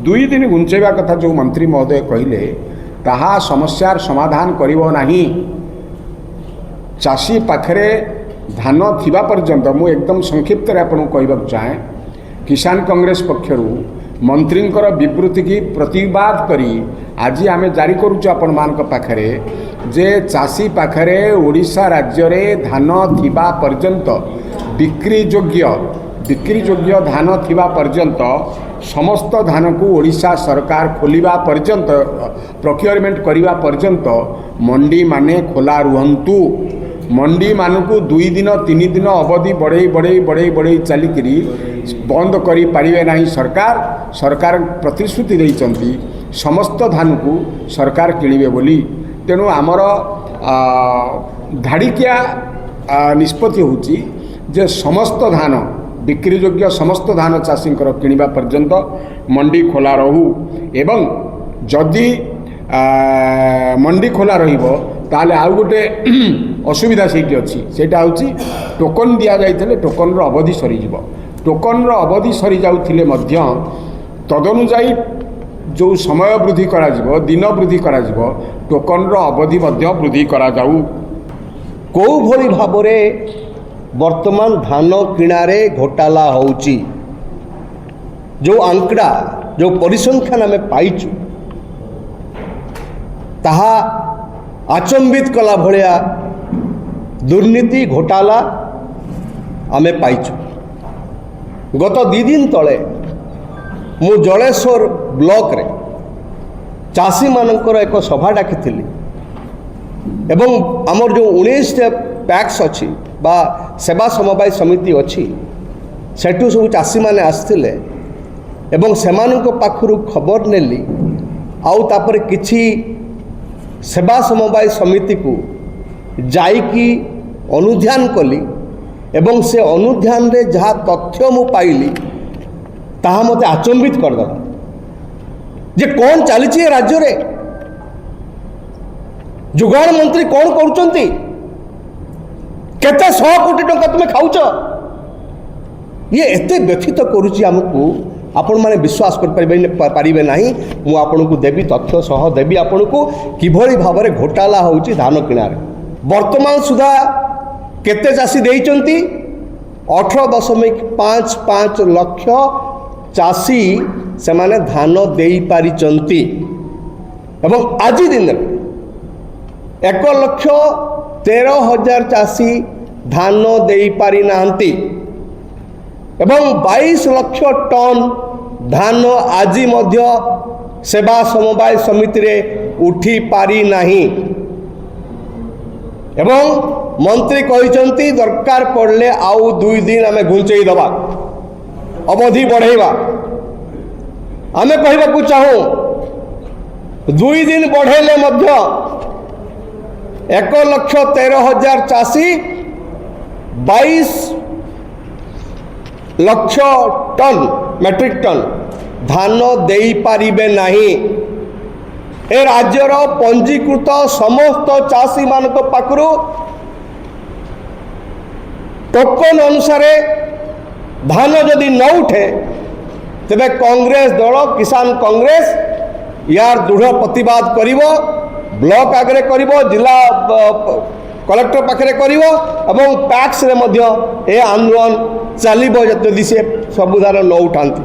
दुई दिन घुंचेवा कथा जो मंत्री महोदय कहले ताहा समस्यार समाधान करिवो नाही। चाषी पाखरे धान थिबा पर्यंत मु एकदम संक्षिप्त रे आपन कहबाक चाहे किसान कांग्रेस पक्षरु मंत्रींकर विवृत्ति की प्रतिवाद करी आज आम जारी करुचु आपण मान पाखरे जे चाषी पाखरे ओडिशा राज्य रे धान थिबा पर्यंत बिक्री योग्य धान थिबा पर्यंत समस्त धान को ओडिशा सरकार खोलिबा पर्यंत प्रोक्योरमेंट करिबा पर्यंत मंडी माने खोला रुहंतु। मंडी मानकु 2 दिन 3 दिन अवधि बढ़ई चलिकी बंद करी पारिबे नाही। सरकार प्रतिश्रुति देइचंती समस्त धान को सरकार किणिबे बोली। तेणु आमर धाड़िकिया निष्पत्ति होची जे समस्त धान बिक्री योग्य समस्त धान चाषी किणवा पर्यंत मंडी खोला रहू एवं जदि मंडी खोला रहिबो ताले आउ गोटे असुविधा सेठी अछि सेटा होची टोकन दिया जाइथिले टोकन रो अवधि सरी जिवो। टोकन रो अवधि सरी जाउथिले मध्य तदनुसायी जो समय वृद्धि करा जिवो दिन वृद्धि करा जिवो टोकन रो अवधि मध्य वृद्धि करा जाऊ। को भली भाबरे वर्तमान धान किणारे घोटाला होउची जो आंकड़ा जो परिसंख्यान आम पाइचु ताहा आचंबित कला भलिया दुर्नीति घोटाला आमे पाइचु। गत 2 दिन तले मु जलेश्वर ब्लॉक रे चाषी मानकर एक सभा डाकी एवं आमर जो 19 पैक्स अच्छी बा सेवा समवाय समिति अच्छी सेठू सब चाषी माने आसथिले एवं सेमानक पाखरु खबर नेली आउ तापर किछि सेवा समवाय समिति को जाइकी अनुध्यान कली एवं से अनुध्यान रे जहाँ तथ्य मु पाइली ताहा मते आचंबित करदेला जे कौन चली राज्य रे जुगाड़ मंत्री कौन करुचंती केते 100 कोटी टंका तुम खाऊच ये एते व्यथित करुची हमको आपण माने विश्वास कर पारिबे नाही। मु आपण को देवी तथ्य सह देवी आपण को किभली भाबरे घोटाला होउची धान किणारे। वर्तमान सुधा केते चाषी देइचंती 18.55 लाख चाषी से माने धान देई पारिचंती एवं आज दिन 1,13,000 चाषी धान देई पारि नांती एवं 22 लाख टन धान आज मध्य सेवा समवाय समिति रे उठी पारि नाही एवं मंत्री कहिचंती दरकार पड़ले आउ 2 दिन आमे घुंचई दबा अवधि बढ़ेवा। आमे कहबाकू चाहू 2 दिन बढ़ेले मध्य 1,13,000 चाषी 22 लाख टन मेट्रिक टन धान देई पारिबे नाही। ए राज्यर पंजीकृत समस्त चाषी मानक पाखरु टोकन अनुसार धान जदि न उठे तेबे कांग्रेस दल किसान कांग्रेस यार दृढ़ प्रतिवाद करिवो ब्लॉक आगे करिवो जिला कलेक्टर पाखे करिवो एवं पैक्स रे मध्य ए आंदोलन चलिबो जदि से सबुधार न उठांती।